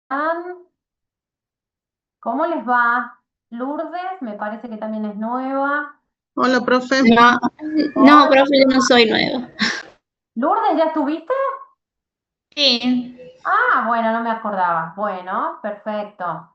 están? ¿Cómo les va? Lourdes, me parece que también es nueva. Hola, profe. No, no, Hola, profe, yo no soy nueva. Lourdes, ¿ya estuviste? Sí, Ah, bueno, no me acordaba. Bueno, perfecto.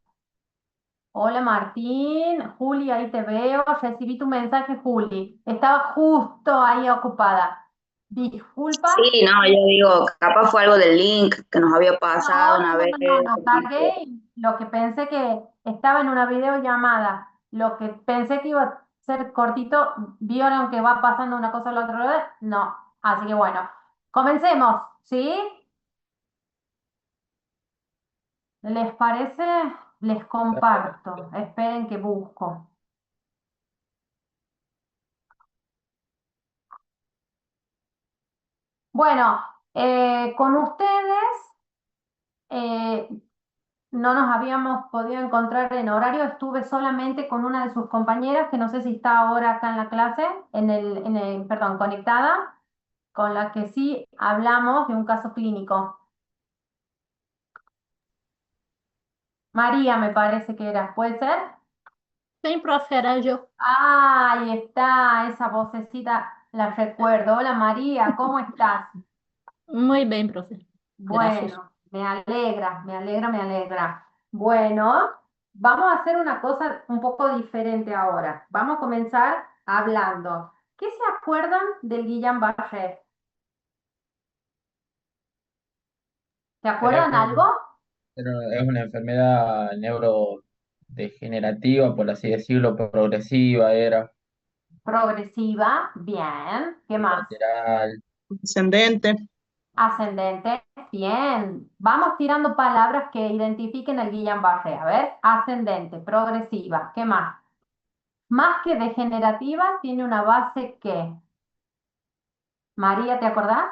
Hola Martín, Juli, ahí te veo. Recibí tu mensaje, Juli. Estaba justo ahí ocupada. Disculpa. Sí, no, yo digo, capaz fue algo del link que nos había No, pasado una no, vez. no, no, no, cargué y lo que pensé que estaba en una videollamada, lo que pensé que iba a ser cortito, vieron que va pasando una cosa a la otra vez, no, así que bueno, comencemos, ¿sí? ¿Les parece? Les comparto, esperen que busco. Bueno, con ustedes eh, no nos habíamos podido encontrar en horario, estuve solamente con una de sus compañeras, que no sé si está ahora acá en la clase, perdón, conectada, con la que sí hablamos de un caso clínico. María me parece que era, ¿puede ser? sí, profe, era yo. Ah, ahí está, esa vocecita la recuerdo. Hola María, ¿cómo estás? Muy bien, profe. Gracias. Bueno, me alegra, me alegra, me alegra. Bueno, vamos a hacer una cosa un poco diferente ahora. Vamos a comenzar hablando. ¿Qué se acuerdan del Guillain-Barré? ¿Se Es, acuerdan algo? es una enfermedad neurodegenerativa, por así decirlo, progresiva, era Progresiva, bien. ¿Qué más? lateral. Ascendente. Ascendente, bien. Vamos tirando palabras que identifiquen el Guillain-Barré. A ver, ascendente, progresiva. ¿Qué más? Más que degenerativa, tiene una base que. María, ¿te acordás?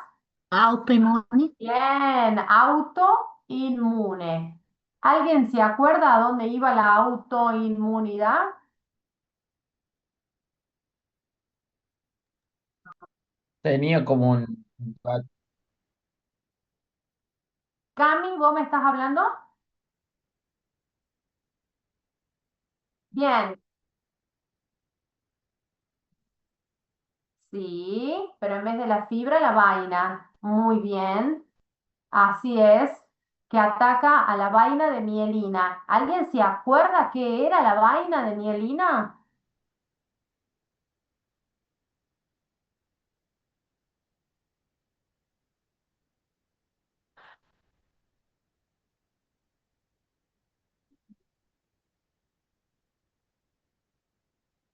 Autoinmune. Bien, autoinmune. ¿Alguien se acuerda a dónde iba la autoinmunidad? Tenía como un... Cami, ¿vos me estás hablando? Bien, sí, pero en vez de la fibra, la vaina. Muy bien, así es, que ataca a la vaina de mielina. ¿Alguien se acuerda qué era la vaina de mielina?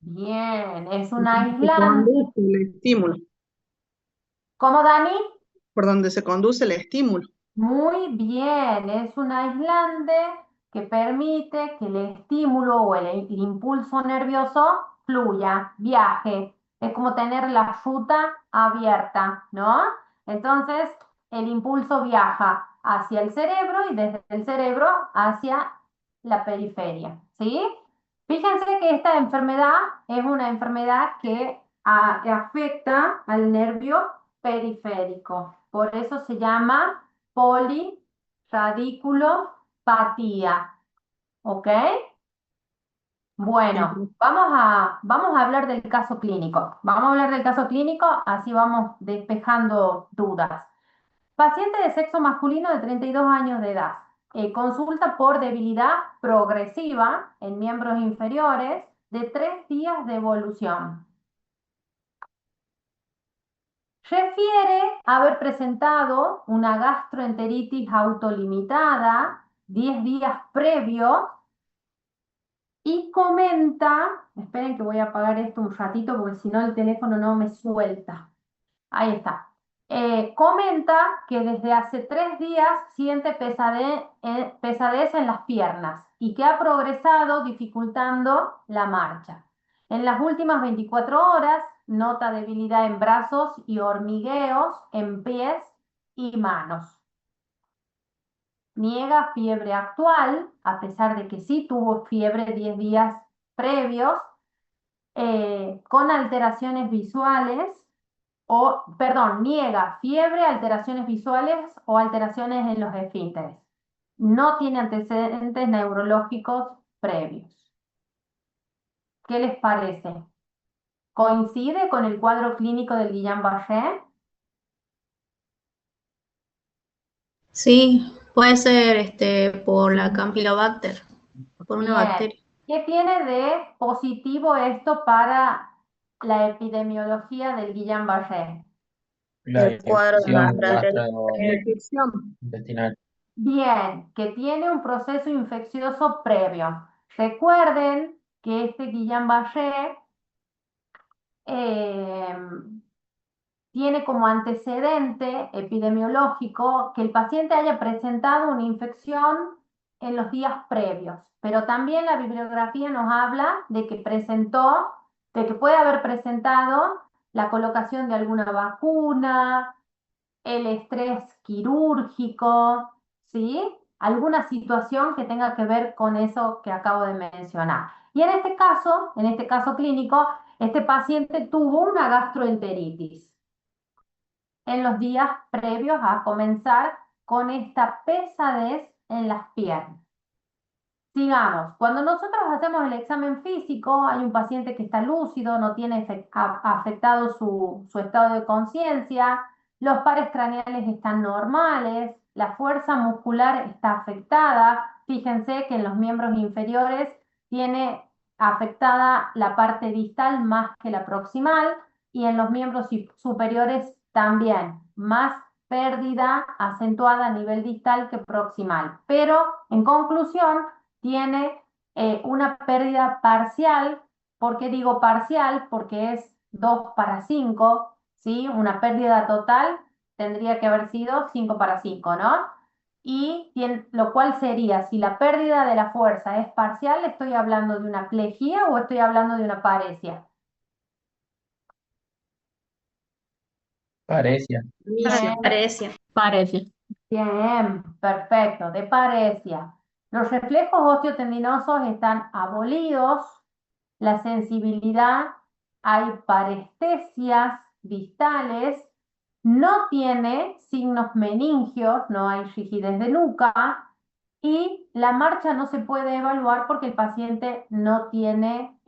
Bien, es un Se aislante. conduce el estímulo. ¿Cómo, Dani? Por donde se conduce el estímulo. Muy bien, es un aislante que permite que el estímulo o el impulso nervioso fluya, viaje. Es como tener la ruta abierta, ¿no? Entonces, el impulso viaja hacia el cerebro y desde el cerebro hacia la periferia, ¿sí? Fíjense que esta enfermedad es una enfermedad que afecta al nervio periférico. Por eso se llama poliradiculopatía. ¿Ok? Sí, Bueno, profe. vamos a hablar del caso clínico. Vamos a hablar del caso clínico, así vamos despejando dudas. Paciente de sexo masculino de 32 años de edad. Consulta por debilidad progresiva en miembros inferiores de 3 días de evolución. Refiere haber presentado una gastroenteritis autolimitada 10 días previo y comenta, esperen que voy a apagar esto un ratito porque si no el teléfono no me suelta. Ahí está. Comenta que desde hace 3 días siente pesadez en las piernas y que ha progresado dificultando la marcha. En las últimas 24 horas nota debilidad en brazos y hormigueos en pies y manos. Niega fiebre actual, a pesar de que sí tuvo fiebre 10 días previos, con alteraciones visuales perdón, niega fiebre, alteraciones visuales o alteraciones en los esfínteres. no tiene antecedentes neurológicos previos. ¿Qué les parece? ¿Coincide con el cuadro clínico del Guillain-Barré? Sí, puede ser por la Campylobacter, por una Bien. bacteria. ¿Qué tiene de positivo esto para la epidemiología del Guillain-Barré? La El cuadro de infección La gastroenteritis. infección. gastrointestinal. Bien, que tiene un proceso infeccioso previo. Recuerden que este Guillain-Barré tiene como antecedente epidemiológico que el paciente haya presentado una infección en los días previos, pero también la bibliografía nos habla de que de que puede haber presentado la colocación de alguna vacuna, el estrés quirúrgico, ¿sí? Alguna situación que tenga que ver con eso que acabo de mencionar. Y en este caso clínico, este paciente tuvo una gastroenteritis en los días previos a comenzar con esta pesadez en las piernas. Sigamos, cuando nosotros hacemos el examen físico, hay un paciente que está lúcido, no tiene afectado su estado de conciencia, los pares craneales están normales, la fuerza muscular está afectada. Fíjense que en los miembros inferiores tiene afectada la parte distal más que la proximal y en los miembros superiores también, más pérdida acentuada a nivel distal que proximal. Pero en conclusión, tiene una pérdida parcial. ¿Por qué digo parcial? Porque es 2/5, ¿sí? Una pérdida total tendría que haber sido 5/5, ¿no? Y lo cual sería, si la pérdida de la fuerza es parcial, ¿estoy hablando de una plejía o estoy hablando de una paresia? Parecía. Inicio. Parecia. Parece. Bien, perfecto, de paresia. Los reflejos osteotendinosos están abolidos, la sensibilidad, hay parestesias distales, no tiene signos meningios, no hay rigidez de nuca y la marcha no se puede evaluar porque el paciente no tiene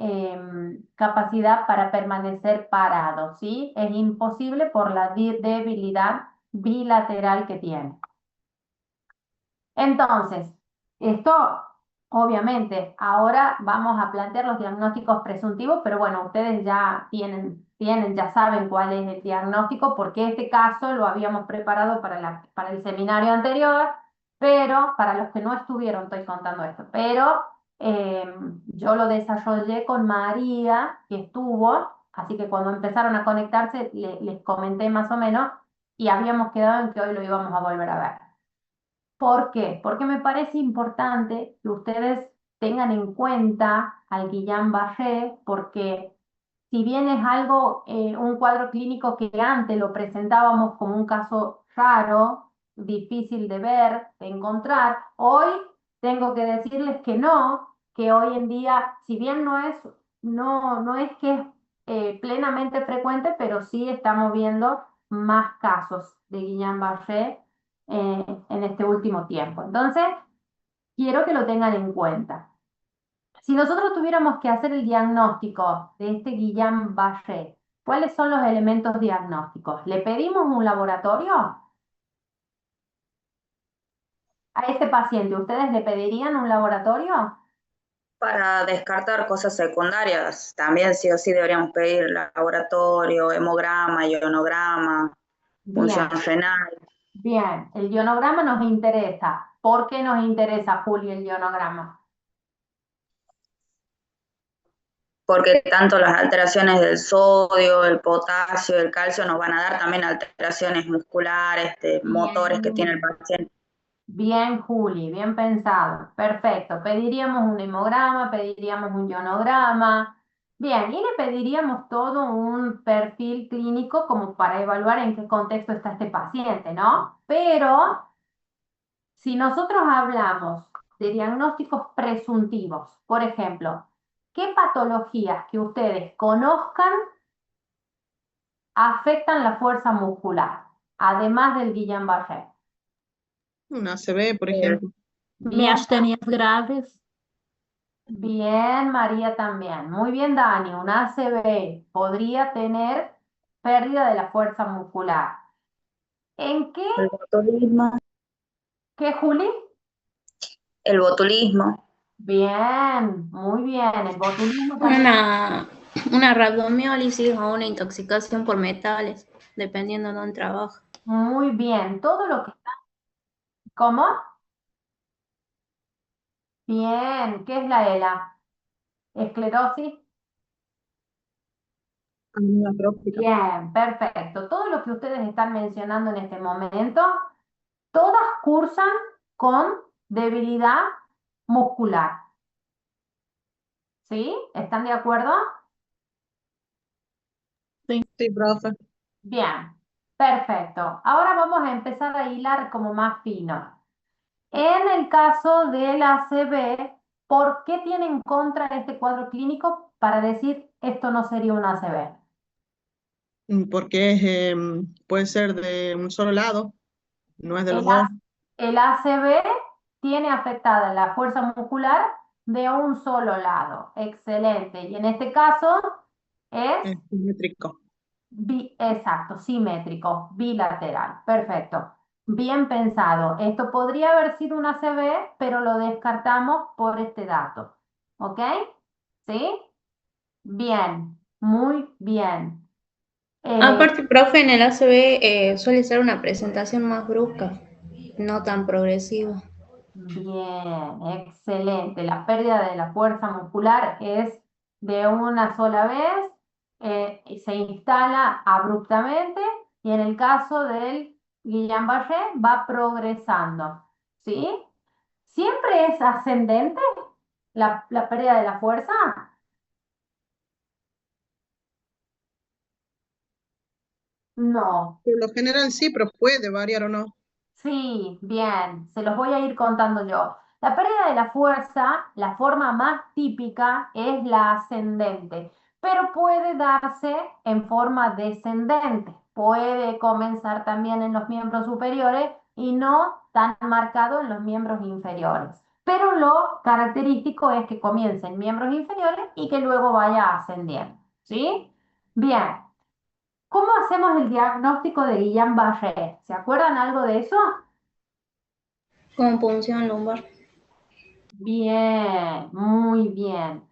capacidad para permanecer parado, ¿sí? Es imposible por la debilidad bilateral que tiene. Entonces, esto, obviamente, ahora vamos a plantear los diagnósticos presuntivos, pero bueno, ustedes ya ya saben cuál es el diagnóstico, porque este caso lo habíamos preparado para el seminario anterior, pero para los que no estuvieron, estoy contando esto, pero yo lo desarrollé con María, que estuvo, así que cuando empezaron a conectarse, les comenté más o menos, y habíamos quedado en que hoy lo íbamos a volver a ver. ¿Por qué? Porque me parece importante que ustedes tengan en cuenta al Guillain-Barré, porque si bien es algo, un cuadro clínico que antes lo presentábamos como un caso raro, difícil de ver, de encontrar, hoy tengo que decirles que no, que hoy en día, si bien no es que es plenamente frecuente, pero sí estamos viendo más casos de Guillain-Barré en este último tiempo. Entonces, quiero que lo tengan en cuenta. Si nosotros tuviéramos que hacer el diagnóstico de este Guillain-Barré, ¿cuáles son los elementos diagnósticos? ¿Le pedimos un laboratorio a este paciente? ¿Ustedes le pedirían un laboratorio? Para descartar cosas secundarias, también sí o sí deberíamos pedir laboratorio, hemograma, ionograma, función Bien, renal, bien. El ionograma nos interesa. ¿Por qué nos interesa, Juli, el ionograma? porque tanto las alteraciones del sodio, el potasio, el calcio nos van a dar también alteraciones musculares, motores que tiene el Bien. paciente. Bien, Juli, bien pensado. Perfecto. Pediríamos un hemograma, pediríamos un ionograma. Bien, y le pediríamos todo un perfil clínico como para evaluar en qué contexto está este paciente, ¿no? Pero si nosotros hablamos de diagnósticos presuntivos, por ejemplo, ¿qué patologías que ustedes conozcan afectan la fuerza muscular, además del Guillain-Barré? Una ACV, por El, ejemplo. Bien, miastenias graves. bien, María también. Muy bien, Dani. Un ACV podría tener pérdida de la fuerza muscular. ¿En qué? El botulismo, ¿Qué, Juli? el botulismo, Bien, muy bien. El botulismo también. Una rabdomiólisis o una intoxicación por metales, dependiendo de dónde trabaja. Muy bien. Todo lo que está. ¿Cómo? Bien. ¿Qué es la ELA? ¿Esclerosis? amiotrófica. Bien, perfecto. Todo lo que ustedes están mencionando en este momento, todas cursan con debilidad muscular. ¿Sí? ¿Están de acuerdo? Sí, profe. Bien, perfecto. Ahora vamos a empezar a hilar como más fino. En el caso del ACV, ¿por qué tiene en contra este cuadro clínico para decir esto no sería un ACV? Porque puede ser de un solo lado, no es de los El, dos. el ACV tiene afectada la fuerza muscular de un solo lado. Excelente. Y en este caso es Es simétrico. exacto, simétrico, bilateral. Perfecto. Bien pensado. Esto podría haber sido un ACV, pero lo descartamos por este dato. ¿Ok? ¿Sí? Bien, muy bien. Aparte, profe, en el ACV suele ser una presentación más brusca, no tan progresiva. Bien, excelente. La pérdida de la fuerza muscular es de una sola vez, y se instala abruptamente y en el caso del Guillain-Barré va progresando. ¿Sí? ¿Siempre es ascendente la pérdida de la fuerza? No. Por lo general sí, pero puede variar o no. Sí, bien, se los voy a ir contando yo. La pérdida de la fuerza, la forma más típica es la ascendente, pero puede darse en forma descendente. Puede comenzar también en los miembros superiores y no tan marcado en los miembros inferiores. Pero lo característico es que comience en miembros inferiores y que luego vaya ascendiendo. ¿Sí? Bien. ¿Cómo hacemos el diagnóstico de Guillain-Barré? ¿Se acuerdan algo de eso? Con punción lumbar. Bien, muy bien.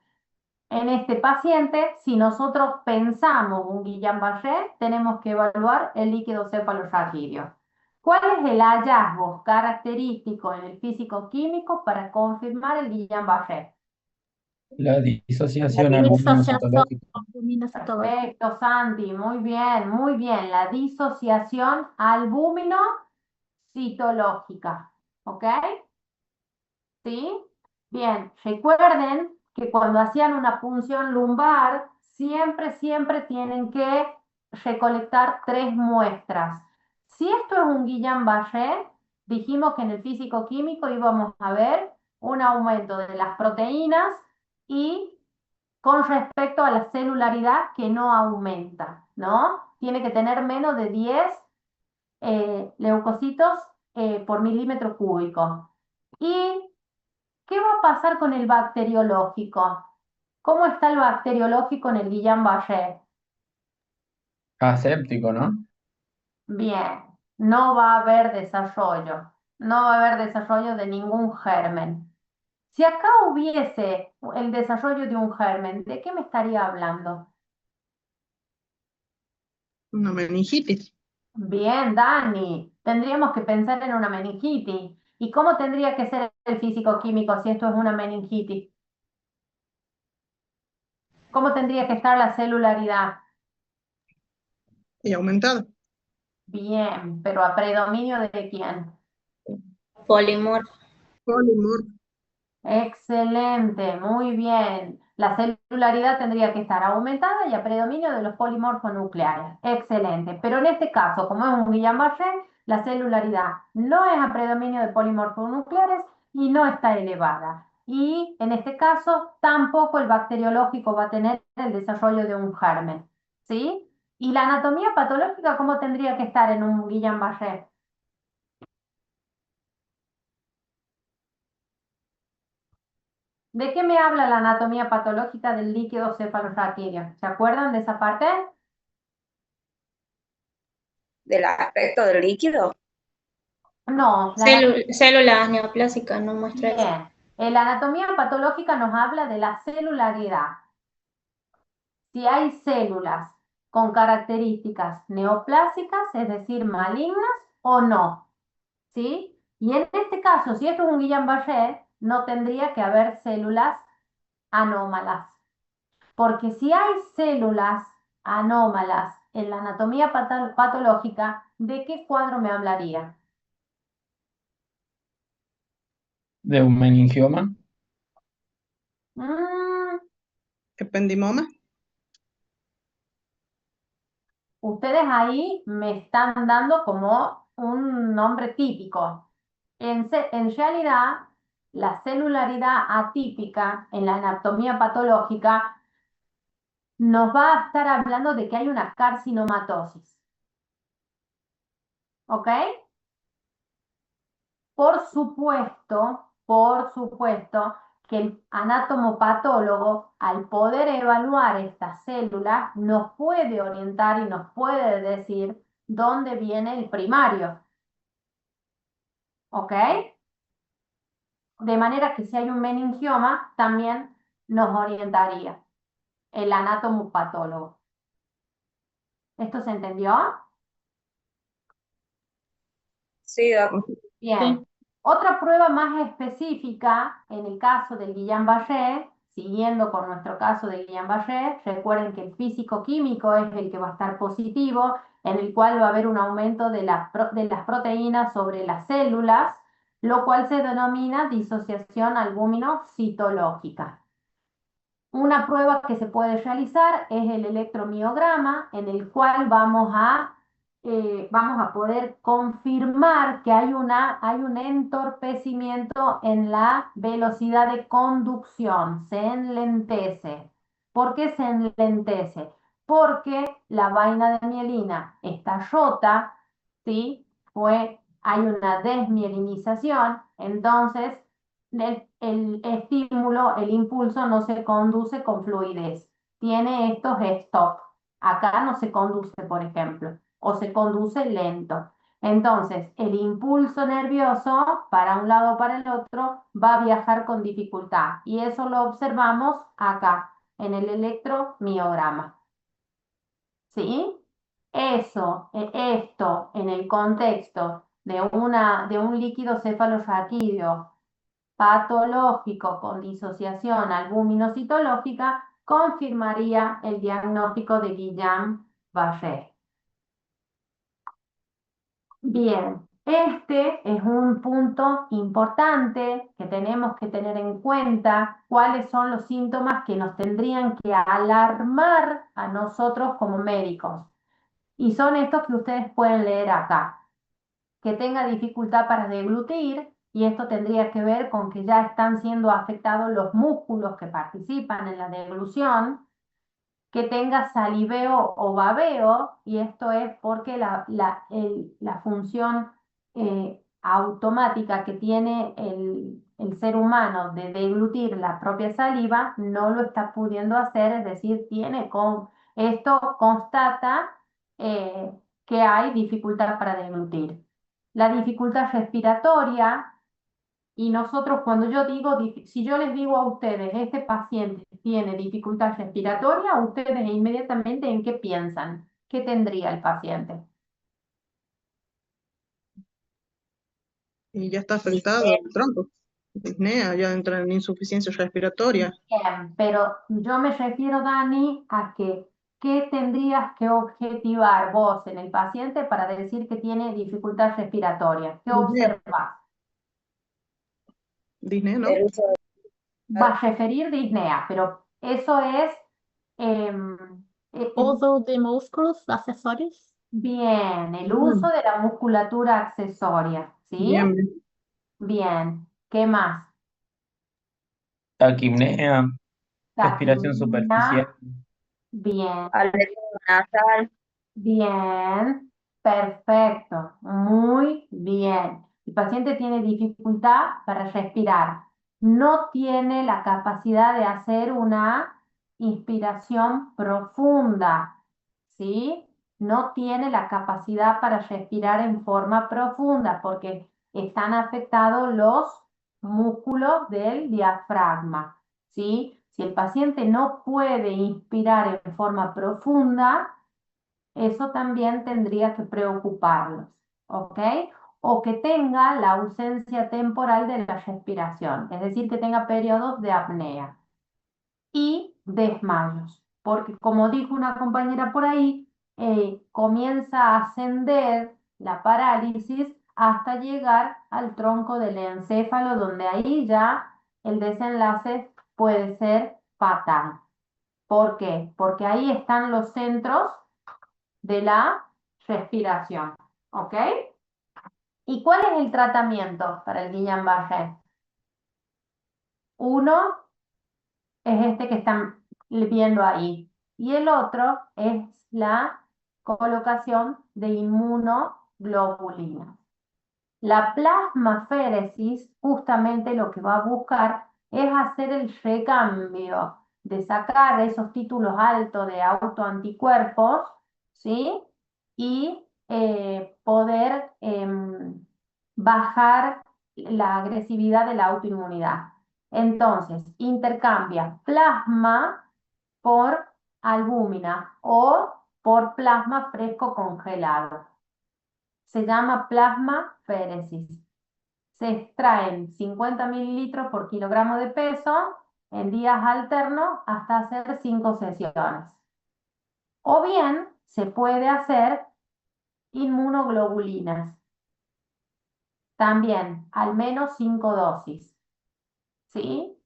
En este paciente, si nosotros pensamos un Guillain-Barré, tenemos que evaluar el líquido cefalorraquídeo. ¿Cuál es el hallazgo característico en el físico-químico para confirmar el Guillain-Barré? La disociación Disociación albumino-citológica. luminocytológica. Perfecto, Santi, muy bien, muy bien. La disociación albúmino-citológica. ¿Ok? ¿Sí? Bien, recuerden que cuando hacían una punción lumbar, siempre tienen que recolectar 3 muestras. Si esto es un Guillain-Barré, dijimos que en el físico-químico íbamos a ver un aumento de las proteínas y con respecto a la celularidad que no aumenta, ¿no? Tiene que tener menos de 10 leucocitos por milímetro cúbico. ¿Y qué va a pasar con el bacteriológico? ¿Cómo está el bacteriológico en el Guillain-Barré? Aséptico, ¿no? Bien, no va a haber desarrollo, no va a haber desarrollo de ningún germen. Si acá hubiese el desarrollo de un germen, ¿de qué me estaría hablando? Una meningitis. Bien, Dani, tendríamos que pensar en una meningitis. ¿Y cómo tendría que ser el físico-químico si esto es una meningitis? ¿Cómo tendría que estar la celularidad? Y aumentada. Bien, pero a predominio de quién. Polimorfo. Polimorfo. Excelente, muy bien. La celularidad tendría que estar aumentada y a predominio de los polimorfos nucleares. Excelente. Pero en este caso, como es un Guillain-Barré, la celularidad no es a predominio de polimorfos nucleares y no está elevada. Y en este caso, tampoco el bacteriológico va a tener el desarrollo de un germen. ¿Sí? ¿Y la anatomía patológica cómo tendría que estar en un Guillain-Barré? ¿De qué me habla la anatomía patológica del líquido cefalorraquídeo? ¿Se acuerdan de esa parte? Del aspecto del líquido. No, Células neoplásicas no muestra eso. bien. La anatomía patológica nos habla de la celularidad. Si hay células con características neoplásicas, es decir, malignas o no, ¿sí? Y en este caso, si esto es un Guillain-Barré, no tendría que haber células anómalas. Porque si hay células anómalas en la anatomía patológica, ¿de qué cuadro me hablaría? de un meningioma, Mm, Ependimoma. Ustedes ahí me están dando como un nombre típico. En realidad, la celularidad atípica en la anatomía patológica nos va a estar hablando de que hay una carcinomatosis. ¿Ok? Por supuesto que el anatomopatólogo, al poder evaluar estas células, nos puede orientar y nos puede decir dónde viene el primario. ¿Ok? De manera que si hay un meningioma, también nos orientaría el anatomopatólogo. ¿Esto se entendió? Sí, Ok. Bien. Sí. Otra prueba más específica en el caso del Guillain-Barré, siguiendo con nuestro caso del Guillain-Barré, recuerden que el físico-químico es el que va a estar positivo, en el cual va a haber un aumento de las proteínas sobre las células, lo cual se denomina disociación albúmino-citológica. Una prueba que se puede realizar es el electromiograma, en el cual vamos a poder confirmar que hay un entorpecimiento en la velocidad de conducción, se enlentece. ¿Por qué se enlentece? Porque la vaina de mielina está rota, ¿sí? Hay una desmielinización, entonces el estímulo, el impulso no se conduce con fluidez. Tiene estos stop. Acá no se conduce, por ejemplo, o se conduce lento. Entonces, el impulso nervioso para un lado o para el otro va a viajar con dificultad. Y eso lo observamos acá, en el electromiograma. ¿Sí? Esto en el contexto de un líquido cefalorraquídeo patológico con disociación albúmino-citológica confirmaría el diagnóstico de Guillain-Barré. Bien, este es un punto importante que tenemos que tener en cuenta, cuáles son los síntomas que nos tendrían que alarmar a nosotros como médicos. Y son estos que ustedes pueden leer acá. Que tenga dificultad para deglutir, y esto tendría que ver con que ya están siendo afectados los músculos que participan en la deglución, que tenga saliveo o babeo, y esto es porque la función automática que tiene el ser humano de deglutir la propia saliva no lo está pudiendo hacer, es decir, esto constata eh, que hay dificultad para deglutir. La dificultad respiratoria, y nosotros cuando yo digo, si yo les digo a ustedes, este paciente tiene dificultad respiratoria, ustedes inmediatamente ¿en qué piensan? ¿Qué tendría el paciente? Y ya está afectado el tronco. Disnea, ya entra en insuficiencia respiratoria. Bien, pero yo me refiero, Dani, a que ¿qué tendrías que objetivar vos en el paciente para decir que tiene dificultad respiratoria? ¿Qué Disnea, observas? Disnea, ¿no? el uso Va a referir disnea, pero eso es em, Uso de músculos accesorios. bien, el uso Mm, de la musculatura accesoria, ¿sí? bien, bien. Bien, ¿qué más? taquipnea, respiración Taquimia, superficial, bien, alergia nasal. bien, perfecto, muy bien. El paciente tiene dificultad para respirar. no tiene la capacidad de hacer una inspiración profunda, ¿sí? No tiene la capacidad para respirar en forma profunda porque están afectados los músculos del diafragma, ¿sí? Si el paciente no puede inspirar en forma profunda, eso también tendría que preocuparlos, ¿ok? O que tenga la ausencia temporal de la respiración, es decir, que tenga periodos de apnea y desmayos, porque como dijo una compañera por ahí, comienza a ascender la parálisis hasta llegar al tronco del encéfalo, donde ahí ya el desenlace puede ser fatal. ¿Por qué? Porque ahí están los centros de la respiración, ¿ok? ¿Y cuál es el tratamiento para el Guillain-Barré? Uno es este que están viendo ahí y el otro es la colocación de inmunoglobulinas. La plasmaféresis justamente lo que va a buscar es hacer el recambio de sacar esos títulos altos de autoanticuerpos, ¿sí? Y poder bajar la agresividad de la autoinmunidad. Entonces, intercambia plasma por albúmina o por plasma fresco congelado. Se llama plasmaféresis. Se extraen 50 mililitros por kilogramo de peso en días alternos hasta hacer 5 sesiones. O bien se puede hacer inmunoglobulinas. También al menos 5 dosis. ¿Sí?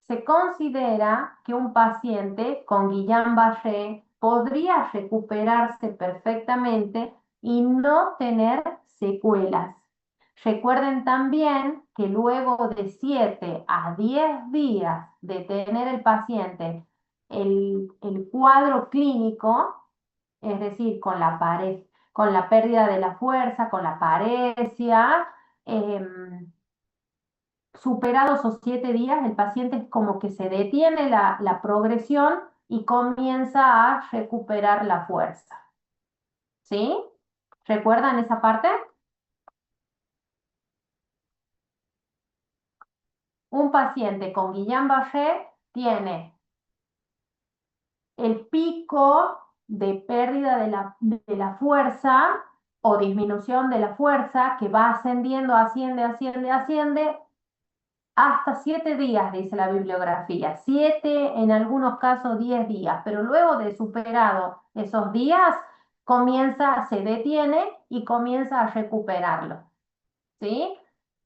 Se considera que un paciente con Guillain-Barré podría recuperarse perfectamente y no tener secuelas. Recuerden también que luego de 7 a 10 días de tener el paciente el cuadro clínico, es decir, con la pérdida de la fuerza, con la paresia, superados esos 7 días, el paciente es como que se detiene la progresión y comienza a recuperar la fuerza. ¿Sí? ¿Recuerdan esa parte? Un paciente con Guillain-Barré tiene el pico de pérdida de la fuerza o disminución de la fuerza que va ascendiendo, asciende, hasta 7 días, dice la bibliografía. 7, en algunos casos 10 días, pero luego de superado esos días, se detiene y comienza a recuperarlo. ¿Sí?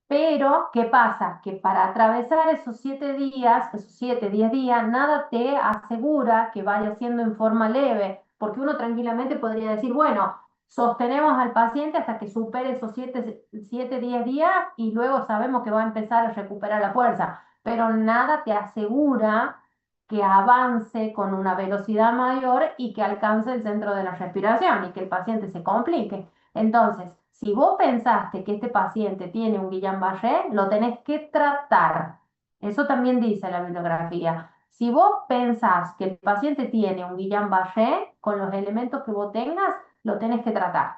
Pero, ¿qué pasa? Que para atravesar esos 7 días, esos 7, 10 días, nada te asegura que vaya siendo en forma leve, porque uno tranquilamente podría decir, bueno, sostenemos al paciente hasta que supere esos 7, 10 días y luego sabemos que va a empezar a recuperar la fuerza, pero nada te asegura que avance con una velocidad mayor y que alcance el centro de la respiración y que el paciente se complique. Entonces, si vos pensaste que este paciente tiene un Guillain-Barré, lo tenés que tratar. Eso también dice la bibliografía. Si vos pensás que el paciente tiene un Guillain-Barré, con los elementos que vos tengas, lo tenés que tratar.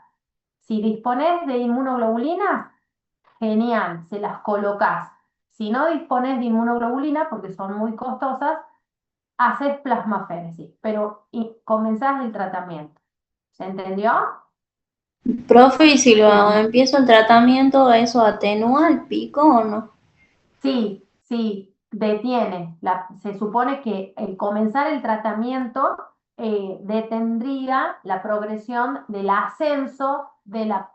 Si disponés de inmunoglobulinas, genial, se las colocás. Si no disponés de inmunoglobulinas, porque son muy costosas, haces plasmaféresis, pero comenzás el tratamiento. ¿Se entendió? Profe, y si lo empiezo el tratamiento, ¿eso atenúa el pico o no? Sí, sí, detiene. Se supone que el comenzar el tratamiento detendría la progresión del ascenso de la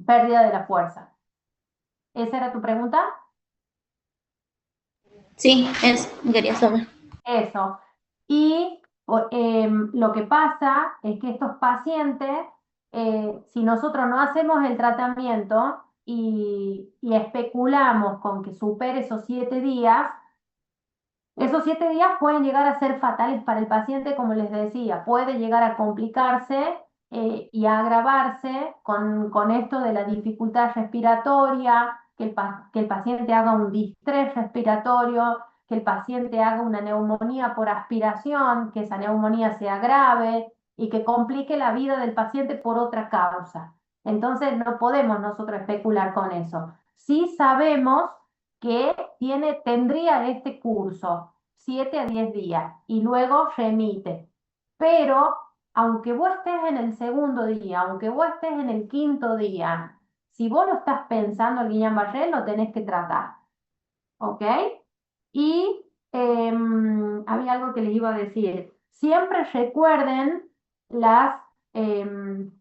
pérdida de la fuerza. ¿Esa era tu pregunta? Sí, quería saber. Eso. Y lo que pasa es que estos pacientes, si nosotros no hacemos el tratamiento y especulamos con que supere esos 7 días, esos 7 días pueden llegar a ser fatales para el paciente, como les decía, puede llegar a complicarse y a agravarse con esto de la dificultad respiratoria, que el paciente haga un distrés respiratorio, que el paciente haga una neumonía por aspiración, que esa neumonía sea grave y que complique la vida del paciente por otra causa. Entonces no podemos nosotros especular con eso. Sí sabemos que tendría este curso 7 a 10 días y luego remite. Pero aunque vos estés en el segundo día, aunque vos estés en el quinto día, si vos lo estás pensando el Guillain-Barré, lo tenés que tratar. ¿Ok? Y había algo que les iba a decir. Siempre recuerden em,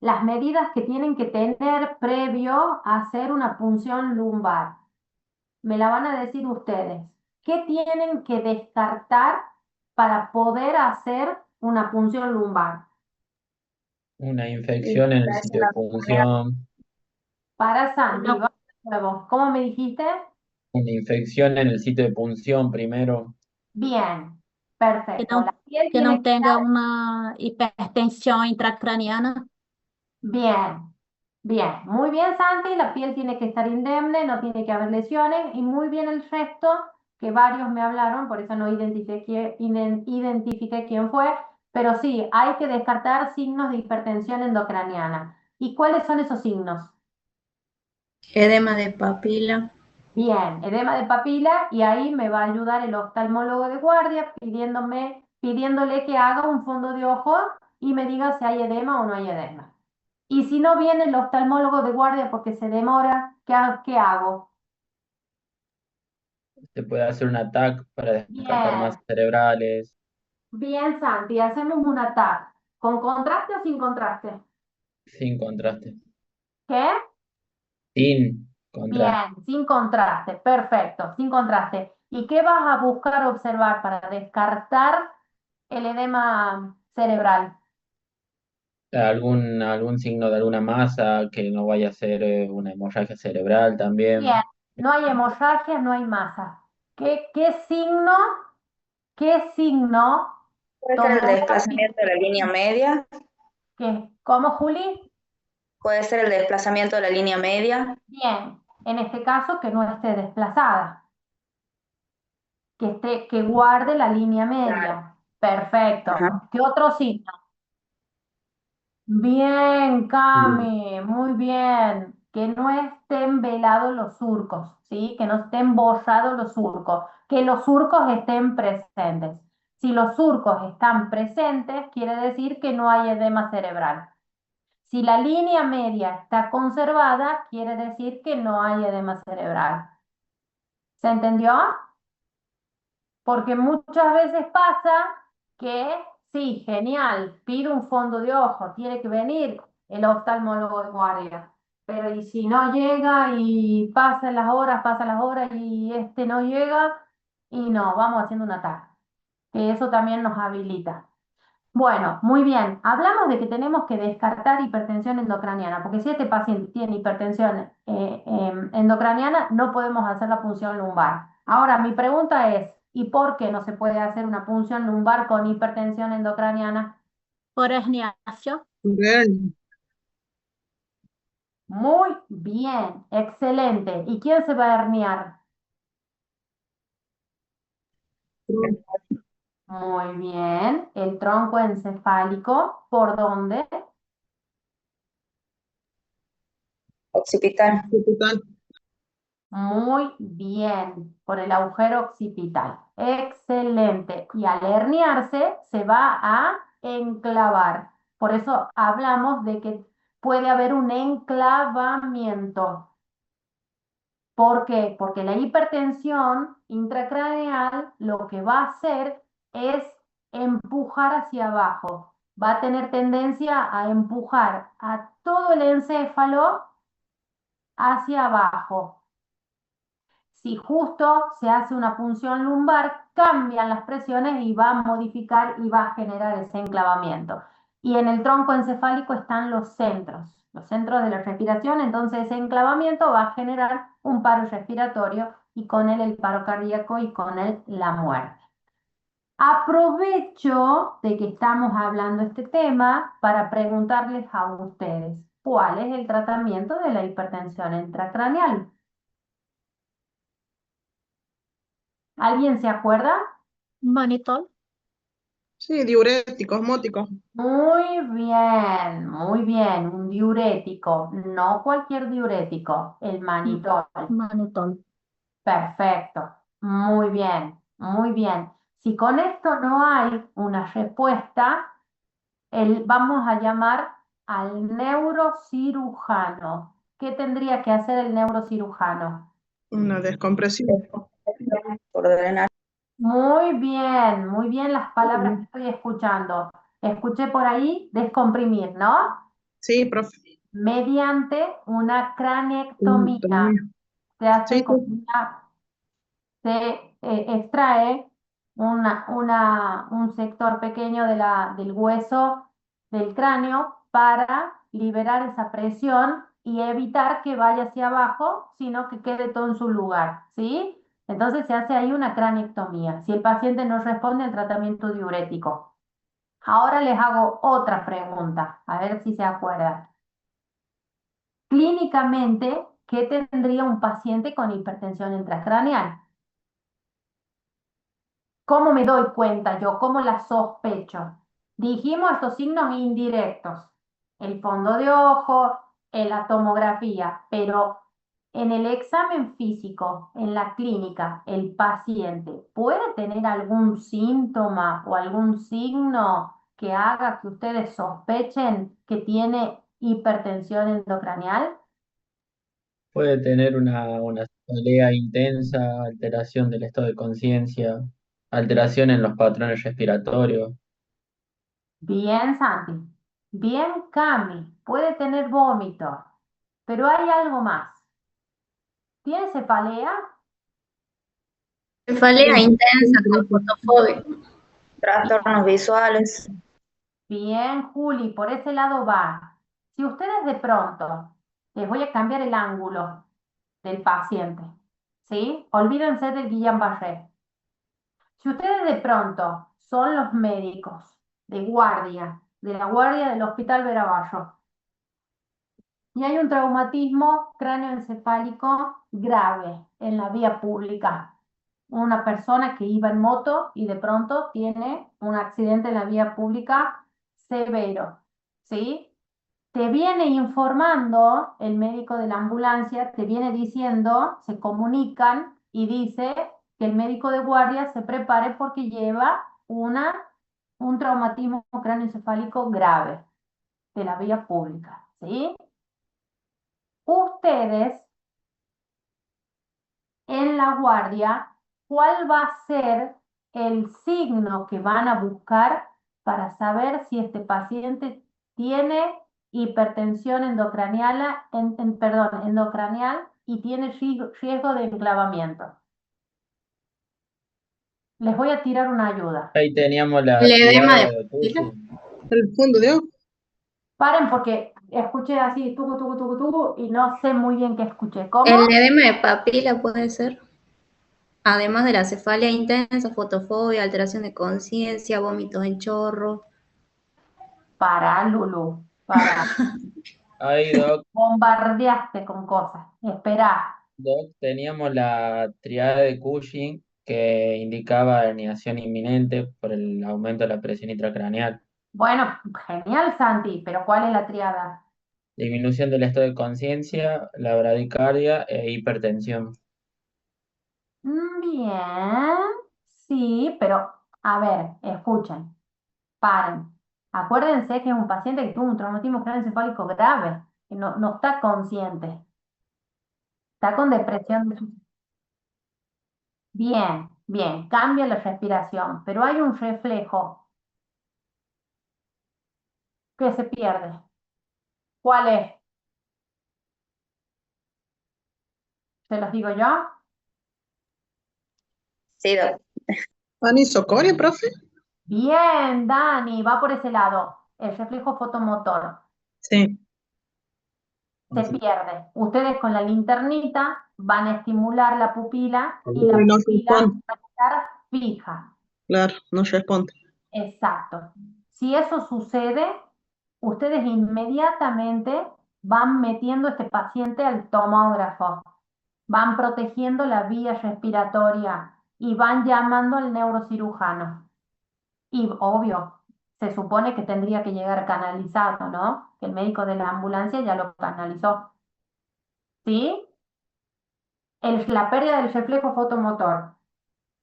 las medidas que tienen que tener previo a hacer una punción lumbar. Me la van a decir ustedes. ¿Qué tienen que descartar para poder hacer una punción lumbar? Una Y infección en el es sitio de una enfermedad punción, Para Santi, No, vamos de nuevo. ¿Cómo me dijiste? una infección en el sitio de punción primero. Bien, que perfecto. não, La piel que tiene não que tenha estar uma hipertensão intracraniana. bien, bien. Muy bien, Santi. La piel tiene que estar indemne, no tiene que haber lesiones. Y muy bien el resto, que varios me hablaron, por eso no identifiqué quién fue. Pero sí, hay que descartar signos de hipertensión endocraniana. ¿Y cuáles son esos signos? Edema de papila. Bien, edema de papila y ahí me va a ayudar el oftalmólogo de guardia pidiéndole que haga un fondo de ojo y me diga si hay edema o no hay edema. Y si no viene el oftalmólogo de guardia porque se demora, ¿qué hago? Se puede hacer un ATAC para descartar Bien, masas cerebrales, bien, Santi, hacemos un TAC. ¿Con contraste o sin contraste? sin contraste. ¿Qué? Sin contraste. Bien, sin contraste, perfecto, sin contraste. ¿Y qué vas a buscar observar para descartar el edema cerebral? Algún signo de alguna masa que no vaya a ser una hemorragia cerebral Bien, también. no hay hemorragias, no hay masa. ¿Qué signo puede ser el tomográfico? desplazamiento de la línea media, ¿Cómo, Juli? puede ser el desplazamiento de la línea media, Bien, en este caso que no esté desplazada, que guarde la línea claro. media. Perfecto. Ajá. ¿Qué otro signo? Bien, Mm. Cami, muy bien. Que no estén velados los surcos, ¿sí? Que no estén borrados los surcos, que los surcos estén presentes. Si los surcos están presentes, quiere decir que no hay edema cerebral. Si la línea media está conservada, quiere decir que no hay edema cerebral. ¿Se entendió? Porque muchas veces pasa que, sí, genial, pido un fondo de ojo, tiene que venir el oftalmólogo de guardia. Pero y si no llega y pasan las horas y este no llega, y no, vamos haciendo un ataque. Que eso también nos habilita. Bueno, muy bien. Hablamos de que tenemos que descartar hipertensión endocraniana, porque si este paciente tiene hipertensión endocraniana, no podemos hacer la punción lumbar. Ahora, mi pregunta es, ¿y por qué no se puede hacer una punción lumbar con hipertensión endocraniana? Por herniación. Bien. Muy bien, excelente. ¿Y quién se va a herniar? Muy bien, el tronco encefálico, ¿por dónde? Occipital. Hospital. Muy bien, por el agujero occipital. Excelente. Y al herniarse se va a enclavar. Por eso hablamos de que puede haber un enclavamiento. ¿Por qué? Porque la hipertensión intracraneal lo que va a hacer es empujar hacia abajo. Va a tener tendencia a empujar a todo el encéfalo hacia abajo. Si justo se hace una punción lumbar, cambian las presiones y va a modificar y va a generar ese enclavamiento. Y en el tronco encefálico están los centros de la respiración, entonces ese enclavamiento va a generar un paro respiratorio y con él el paro cardíaco y con él la muerte. Aprovecho de que estamos hablando de este tema para preguntarles a ustedes, ¿Cuál es el tratamiento de la hipertensión intracraneal? ¿Alguien se acuerda? Manitol. Sí, diuréticos, osmóticos. Muy bien, un diurético, no cualquier diurético, el manitol. Manitol. Perfecto, muy bien, muy bien. Si con esto no hay una respuesta, vamos a llamar al neurocirujano. ¿Qué tendría que hacer el neurocirujano? Una descompresión. Por drenar. Muy bien las palabras que estoy escuchando. Escuché por ahí descomprimir, ¿no? Sí, profe. Mediante una craneectomía. Se hace Sí, como sí. se extrae un sector pequeño del hueso del cráneo para liberar esa presión y evitar que vaya hacia abajo, sino que quede todo en su lugar, ¿sí? Entonces se hace ahí una craneectomía, si el paciente no responde al tratamiento diurético. Ahora les hago otra pregunta, a ver si se acuerdan. Clínicamente, ¿qué tendría un paciente con hipertensión intracraneal? ¿Cómo me doy cuenta yo? ¿Cómo la sospecho? Dijimos estos signos indirectos, el fondo de ojo, la tomografía, pero en el examen físico, en la clínica, el paciente puede tener algún síntoma o algún signo que haga que ustedes sospechen que tiene hipertensión endocranial. Puede tener una cefalea intensa, alteración del estado de conciencia, alteración en los patrones respiratorios. Bien, Santi. Bien, Cami. Puede tener vómito, pero hay algo más. ¿Tiene cefalea? Cefalea intensa con fotofobia. Trastornos visuales. Bien, Juli, por ese lado va. Si ustedes de pronto, les voy a cambiar el ángulo del paciente, ¿sí? Olvídense del Guillain-Barré. Si ustedes de pronto son los médicos de guardia, de la guardia del Hospital Veraballo, y hay un traumatismo cráneoencefálico grave en la vía pública, una persona que iba en moto y de pronto tiene un accidente en la vía pública severo, ¿sí? Te viene informando el médico de la ambulancia, te viene diciendo, se comunican y dice que el médico de guardia se prepare porque lleva un traumatismo cráneoencefálico grave de la vía pública, ¿sí? Ustedes en la guardia, ¿cuál va a ser el signo que van a buscar para saber si este paciente tiene hipertensión endocranial, perdón, endocranial y tiene riesgo de enclavamiento? Les voy a tirar una ayuda. Ahí teníamos la El edema triada de de papila. Cushing. El fondo de ojo. Paren porque escuché así, tucu, tucu, tucu, tucu, y no sé muy bien qué escuché. ¿Cómo? El edema de papila puede ser. Además de la cefalea intensa, fotofobia, alteración de conciencia, vómitos en chorro. Para, Lulu, para. Ahí, Doc, Bombardeaste con cosas. Esperá. teníamos la triada de Cushing que indicaba herniación inminente por el aumento de la presión intracraneal, Bueno, genial, Santi, pero ¿cuál es la triada? disminución del estado de conciencia, la bradicardia e hipertensión. Bien, sí, pero a ver, escuchen, paren. Acuérdense que es un paciente que tuvo un traumatismo craneoencefálico grave, que no está consciente, está con depresión. Bien, bien, cambia la respiración, pero hay un reflejo que se pierde. ¿Cuál es? ¿Se los digo yo? Sí, doc. Anisocoria, profe. Bien, Dani, va por ese lado. El reflejo fotomotor Sí. se pierde. Ustedes con la linternita van a estimular la pupila y la Y no pupila responde. va a estar fija. Claro, no responde. Exacto. Si eso sucede, ustedes inmediatamente van metiendo este paciente al tomógrafo, van protegiendo la vía respiratoria y van llamando al neurocirujano. Y obvio, se supone que tendría que llegar canalizado, ¿no? Que el médico de la ambulancia ya lo canalizó. ¿Sí? La pérdida del reflejo fotomotor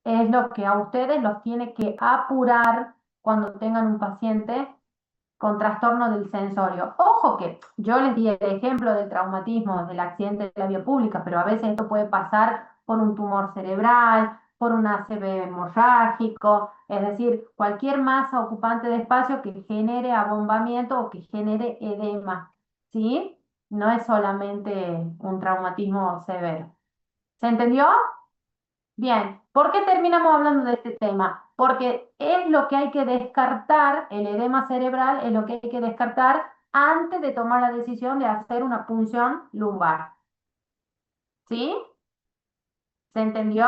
es lo que a ustedes los tiene que apurar cuando tengan un paciente con trastorno del sensorio. Ojo que yo les di el ejemplo del traumatismo, del accidente de la vía pública, pero a veces esto puede pasar por un tumor cerebral, por un ACV hemorrágico, es decir, cualquier masa ocupante de espacio que genere abombamiento o que genere edema, ¿sí? No es solamente un traumatismo severo. ¿Se entendió? Bien, ¿por qué terminamos hablando de este tema? Porque es lo que hay que descartar, el edema cerebral es lo que hay que descartar antes de tomar la decisión de hacer una punción lumbar. ¿Sí? ¿Se entendió?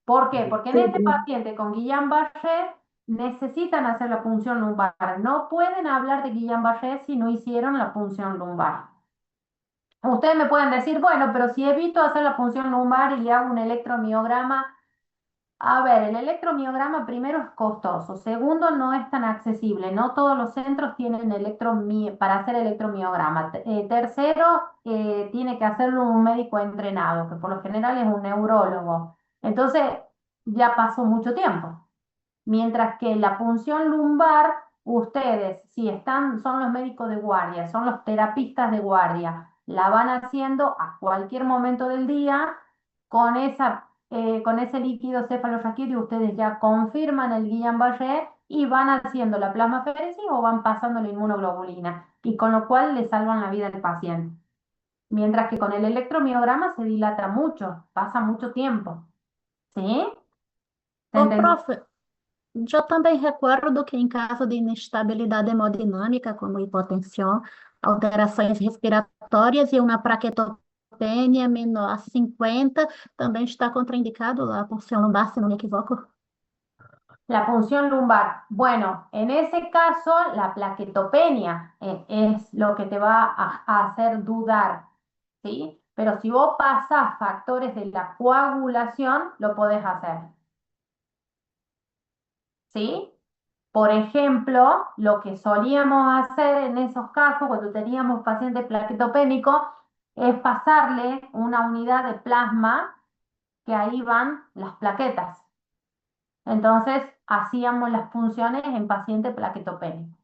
¿Por qué? Porque en Sí, este paciente con Guillain-Barré necesitan hacer la punción lumbar. No pueden hablar de Guillain-Barré si no hicieron la punción lumbar. Ustedes me pueden decir, bueno, pero si evito hacer la punción lumbar y le hago un electromiograma. A ver, el electromiograma primero es costoso, segundo no es tan accesible, no todos los centros tienen para hacer electromiograma. Tercero, tiene que hacerlo un médico entrenado, que por lo general es un neurólogo. Entonces, ya pasó mucho tiempo. Mientras que la punción lumbar, ustedes, si están, son los médicos de guardia, son los terapistas de guardia, la van haciendo a cualquier momento del día con ese líquido cefalorraquídeo, ustedes ya confirman el Guillain-Barré y van haciendo la plasmaféresis o van pasando la inmunoglobulina, y con lo cual le salvan la vida al paciente. Mientras que con el electromiograma se dilata mucho, pasa mucho tiempo. ¿Sí? ¿Se Ô, entendió? prof, eu também recordo que em caso de inestabilidade hemodinâmica, como hipotensão, alterações respiratórias e uma plaquetopenia menor a 50, também está contraindicado a punção lombar, se não me equivoco. La punción lumbar. Bueno, en ese caso, la plaquetopenia es lo que te va a hacer dudar, ¿sí? Pero si vos pasás factores de la coagulación, lo podés hacer, ¿sí? Por ejemplo, lo que solíamos hacer en esos casos, cuando teníamos paciente plaquetopénico, es pasarle una unidad de plasma, que ahí van las plaquetas. Entonces, hacíamos las punciones en paciente plaquetopénico.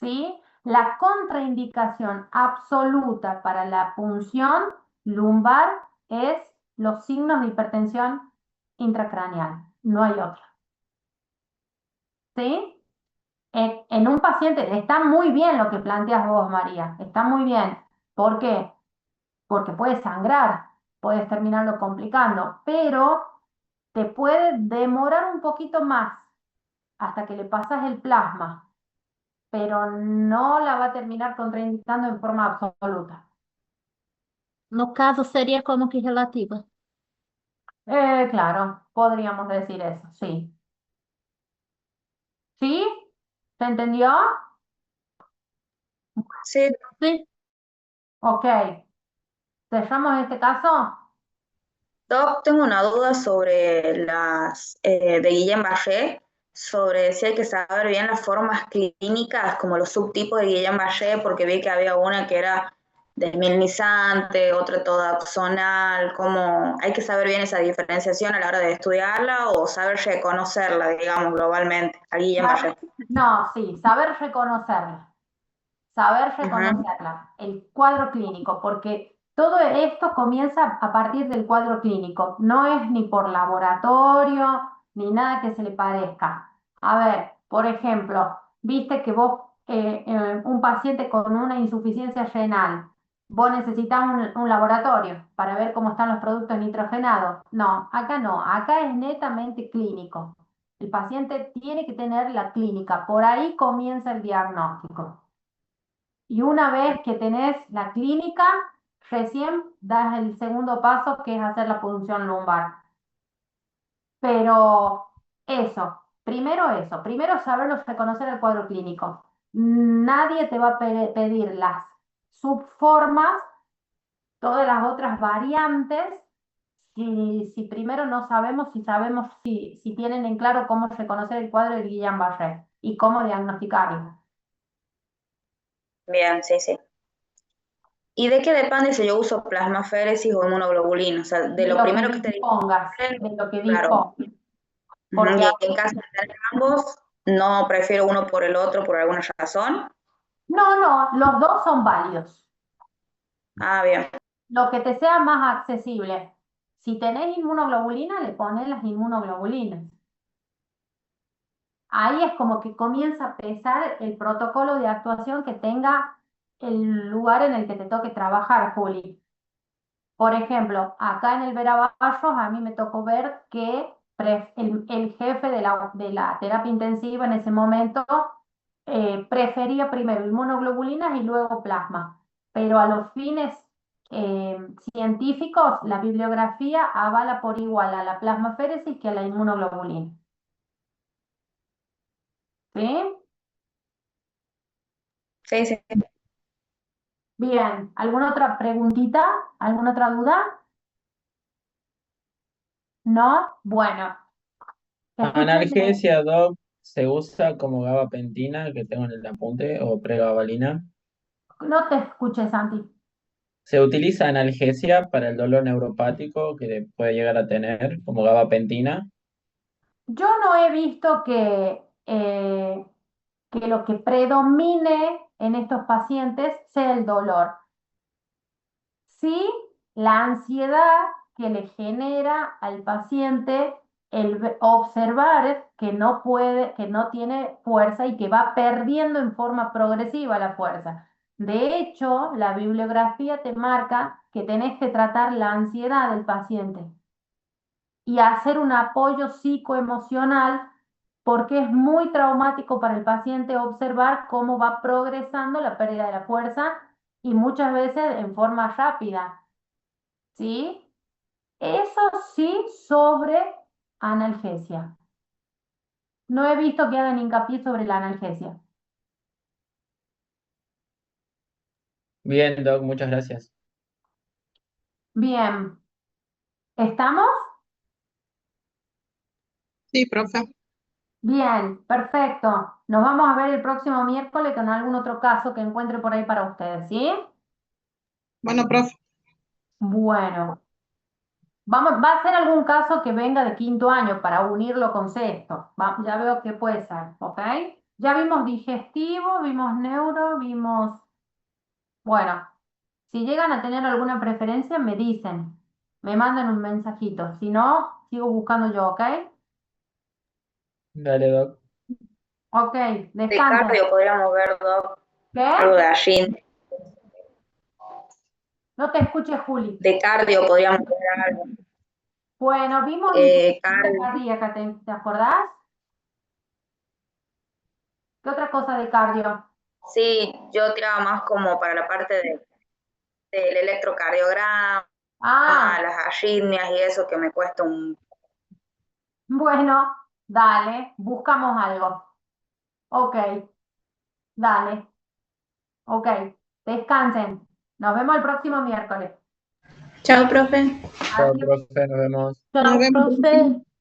¿Sí? La contraindicación absoluta para la punción lumbar es los signos de hipertensión intracraneal. No hay otra. ¿Sí? En un paciente, está muy bien lo que planteas vos, María, está muy bien. ¿Por qué? Porque puede sangrar, puedes terminarlo complicando, pero te puede demorar un poquito más hasta que le pasas el plasma, pero no la va a terminar contraindicando en forma absoluta. No caso, seria como que relativa. Claro, podríamos decir eso, sí. ¿Sí? ¿Se entendió? Sí, Sim, Ok. ¿Cerramos este caso? Doc, tengo una duda sobre las de Guillain-Barré, sobre si hay que saber bien las formas clínicas, como los subtipos de Guillain-Barré, porque vi que había una que era desmielinizante, otra toda axonal, como hay que saber bien esa diferenciación a la hora de estudiarla o saber reconocerla, digamos, globalmente, a Guillain-Barré. No, sí, saber Ajá. reconocerla, el cuadro clínico, porque todo esto comienza a partir del cuadro clínico, no es ni por laboratorio ni nada que se le parezca. A ver, por ejemplo, viste que vos, un paciente con una insuficiencia renal, vos necesitas un laboratorio para ver cómo están los productos nitrogenados. No, acá es netamente clínico. El paciente tiene que tener la clínica, por ahí comienza el diagnóstico. Y una vez que tenés la clínica, recién das el segundo paso, que es hacer la punción lumbar. Pero eso, Primero eso, primero saberlo reconocer el cuadro clínico. Nadie te va a pedir las subformas, todas las otras variantes, si primero no sabemos, si tienen en claro cómo reconocer el cuadro de Guillain-Barré y cómo diagnosticarlo. Bien, sí, sí. ¿Y de qué depende si yo uso plasmaféresis o inmunoglobulina? O sea, de lo Lo primero que que te dispongas, de lo que claro. dispongas. Porque Y en caso de tener ambos, no prefiero uno por el otro por alguna razón. no, los dos son válidos. Ah, bien. Lo que te sea más accesible. Si tenés inmunoglobulina, le pones las inmunoglobulinas. Ahí es como que comienza a pesar el protocolo de actuación que tenga el lugar en el que te toque trabajar, Juli. Por ejemplo, acá en el Veraballos a mí me tocó ver que el jefe de la terapia intensiva en ese momento prefería primero inmunoglobulinas y luego plasma. Pero a los fines científicos, la bibliografía avala por igual a la plasmaféresis que a la inmunoglobulina. ¿Sí? Sí, sí. Bien, ¿alguna otra preguntita? ¿Alguna otra duda? ¿No? Bueno, escúchenme, Analgesia, Doc, ¿se usa como gabapentina que tengo en el apunte o pregabalina? no te escuché, Santi. ¿Se utiliza analgesia para el dolor neuropático que puede llegar a tener como gabapentina? Yo no he visto que lo que predomine en estos pacientes sea el dolor. Sí, la ansiedad que le genera al paciente el observar que no puede, que no tiene fuerza y que va perdiendo en forma progresiva la fuerza. De hecho, la bibliografía te marca que tenés que tratar la ansiedad del paciente y hacer un apoyo psicoemocional porque es muy traumático para el paciente observar cómo va progresando la pérdida de la fuerza y muchas veces en forma rápida. ¿Sí? Eso sí sobre analgesia. No he visto que hagan hincapié sobre la analgesia. Bien, Doc, muchas gracias. Bien, ¿estamos? Sí, profe. Bien, perfecto. Nos vamos a ver el próximo miércoles con algún otro caso que encuentre por ahí para ustedes, ¿sí? Bueno, profe. Bueno, va a ser algún caso que venga de quinto año para unirlo con sexto. Ya veo que puede ser, ¿ok? Ya vimos digestivo, vimos neuro, vimos... Bueno, si llegan a tener alguna preferencia, me dicen, me mandan un mensajito. Si no, sigo buscando yo, ¿ok? Dale, Doc. Ok, De descansen. cardio podríamos ver, Doc, ¿Qué? algo de allí. No te escuches, Juli. De cardio podríamos ver algo. Bueno, vimos insuficiencia Cardio. cardíaca, ¿te acordás? ¿Qué otra cosa de cardio? Sí, yo tiraba más como para la parte del electrocardiograma, Ah, las arritmias y eso que me cuesta un... bueno, dale, buscamos algo. Ok, dale, ok, descansen. Nos vemos el próximo miércoles. Chao, profe. Chao, Adiós. profe, nos vemos. Nos Chao, vemos. profe.